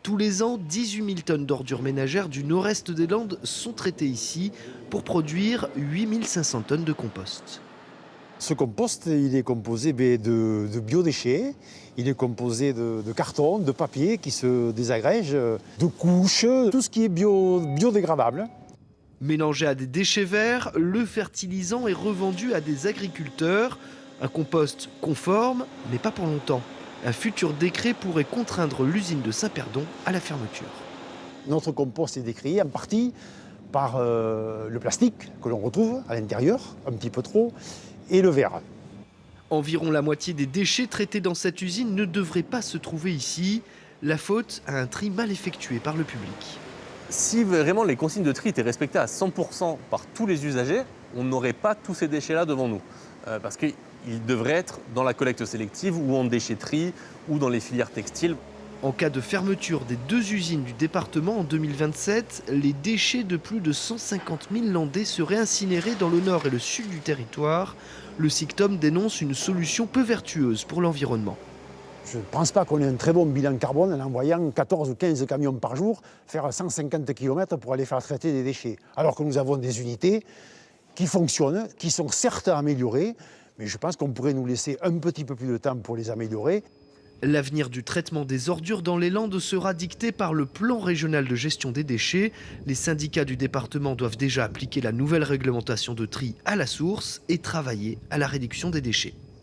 Tous les ans, 18 000 tonnes d'ordures ménagères du nord-est des Landes sont traitées ici pour produire 8 500 tonnes de compost. Ce compost, il est composé de biodéchets, il est composé de carton, de papier qui se désagrège, de couches, tout ce qui est biodégradable. Mélangé à des déchets verts, le fertilisant est revendu à des agriculteurs. Un compost conforme, mais pas pour longtemps. Un futur décret pourrait contraindre l'usine de Saint-Perdon à la fermeture. Notre compost est décrié en partie par le plastique que l'on retrouve à l'intérieur, un petit peu trop, et le verre. Environ la moitié des déchets traités dans cette usine ne devraient pas se trouver ici. La faute à un tri mal effectué par le public. Si vraiment les consignes de tri étaient respectées à 100% par tous les usagers, on n'aurait pas tous ces déchets-là devant nous. Parce qu'ils devraient être dans la collecte sélective ou en déchetterie ou dans les filières textiles. En cas de fermeture des 2 usines du département en 2027, les déchets de plus de 150 000 Landais seraient incinérés dans le nord et le sud du territoire. Le SICTOM dénonce une solution peu vertueuse pour l'environnement. Je ne pense pas qu'on ait un très bon bilan carbone en envoyant 14 ou 15 camions par jour faire 150 km pour aller faire traiter des déchets. Alors que nous avons des unités qui fonctionnent, qui sont certes améliorées, mais je pense qu'on pourrait nous laisser un petit peu plus de temps pour les améliorer. L'avenir du traitement des ordures dans les Landes sera dicté par le plan régional de gestion des déchets. Les syndicats du département doivent déjà appliquer la nouvelle réglementation de tri à la source et travailler à la réduction des déchets.